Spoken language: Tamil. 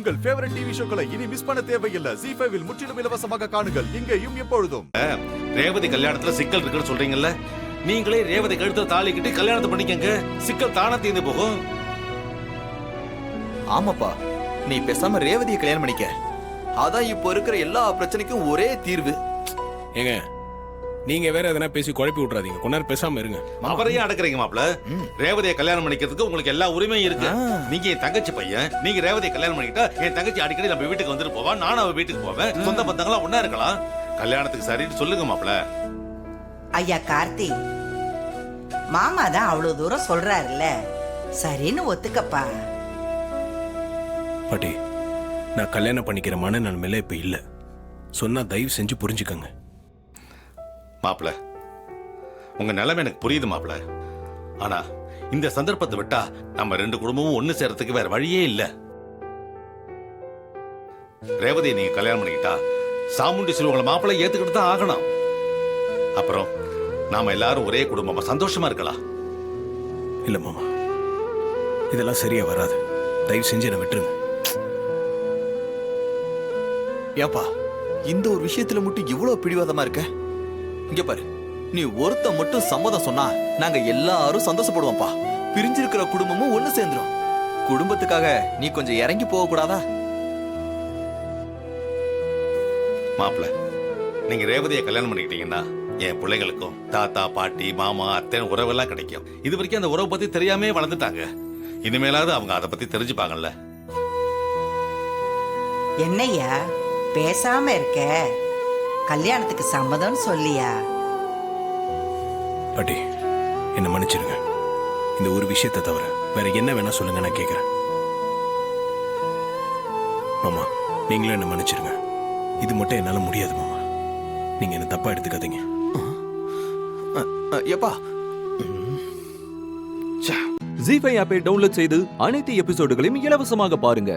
உங்கள் ஃபேவரட் டிவி ஷோக்களை இனி மிஸ் பண்ண தேவையில்லை. ZEE5 இல் முற்றிலும் இலவசமாக காணுங்கள். இங்கேயும் எப்பொழுதும். ரேவதி கல்யாணத்துல சிக்கல் இருக்குன்னு சொல்றீங்கல்ல, நீங்களே ரேவதி கழுத்துல தாலி கட்டி கல்யாணத்தை பண்ணிக்கங்க. சிக்கல் தானா தீர்ந்து போகும். ஆமாப்பா, நீ பேசாம ரேவதியை கல்யாணம் பண்ணிக்க. அதான் இப்போ இருக்கிற எல்லா பிரச்சனைக்கும் ஒரே தீர்வு. ஏங்க, நீங்க வேற எதனா பேசி குழப்பி விட்டுறாதீங்க. கொஞ்ச நேரம் பேசாம இருங்க. அவரையும் அடக்குறீங்க மாப்ள. ரேவதியை கல்யாணம் பண்ணிக்கிறதுக்கு உங்களுக்கு எல்லா உரிமையும் இருக்கு. நீங்க என் தங்கச்சி பையன், நீங்க ரேவதியை கல்யாணம் பண்ணிக்கிட்டா என் தங்கச்சி அடிக்கடி நம்ம வீட்டுக்கு வந்துட்டு போவா, நானும் அவ வீட்டுக்கு போவேன். சொந்த பந்தங்களா ஒன்னா இருக்கலாம். கல்யாணத்துக்கு சரின்னு சொல்லுங்க மாப்ள. ஐயா கார்த்தி, மாமா தான் அவ்வளவு தூரம் சொல்றாருல்ல, சரின்னு ஒத்துக்கப்பா. பாட்டி, நான் கல்யாணம் பண்ணிக்கிற மனநிலைமையில இப்ப இல்ல. சொன்னா தயவு செஞ்சு புரிஞ்சுக்கங்க. மாப்ள, உங்க நிலைமை எனக்கு புரியுது மாப்ள. ஆனா இந்த சந்தர்ப்பத்தை விட்டா நம்ம ரெண்டு குடும்பமும் ஒண்ணு சேர்றதுக்கு வேற வழியே இல்ல. ரேவதியை நீங்க கல்யாணம் பண்ணிக்கிட்டா சாமுண்டி செல்வங்களை மாப்பிள்ளை ஏத்துக்கிட்டு தான் ஆகணும். அப்புறம் நாம எல்லாரும் ஒரே குடும்பமா சந்தோஷமா இருக்கலாம். இல்ல மாமா, இதெல்லாம் சரியா வராது. தயவு செஞ்சு என்ன விட்டுருங்க. ஏப்பா, இந்த ஒரு விஷயத்துல மட்டும் இவ்வளவு பிடிவாதமா இருக்க? இங்க பாரு, நீ ஒருத்த மட்டும் சம்மதம் சொன்னா நாங்க எல்லாரும் சந்தோஷப்படுவோம்ப்பா. பிரிஞ்சிருக்கிற குடும்பமும் ஒண்ணு சேர்ந்துரும். குடும்பத்துக்காக நீ கொஞ்சம் இறங்கி போக கூடாதா? மாப்பிள்ள, நீங்க ரேவதியை கல்யாணம் பண்ணிக்கிட்டீங்கன்னா என் பிள்ளைகளுக்கும் தாத்தா பாட்டி மாமா அத்தை உறவெல்லாம் கிடைக்கும். இது வரைக்கும் அந்த உறவை பத்தி தெரியாமே வளர்ந்துட்டாங்க. இனிமேலாவது அவங்க அதை பத்தி தெரிஞ்சுப்பாங்கல்ல. என்னய்யா பேசாம இருக்க? கல்யாணத்துக்கு சம்மதம் சொல்லியா? பாட்டி, என்ன மன்னிச்சிருங்க. இந்த ஒரு விஷயத்தை தவிர வேற என்ன வேணா சொல்லுங்க, நான் கேட்கிறேன். மாமா, நீங்களும் என்ன மன்னிச்சிருங்க. இது மட்டும் என்னால முடியாது மாமா. நீங்க என்ன தப்பா எடுத்துக்காதீங்க. ஏப்பா, ZEE5 ஆப்பை டவுன்லோட் செய்து அனைத்து எபிசோடுகளையும் இலவசமாக பாருங்க.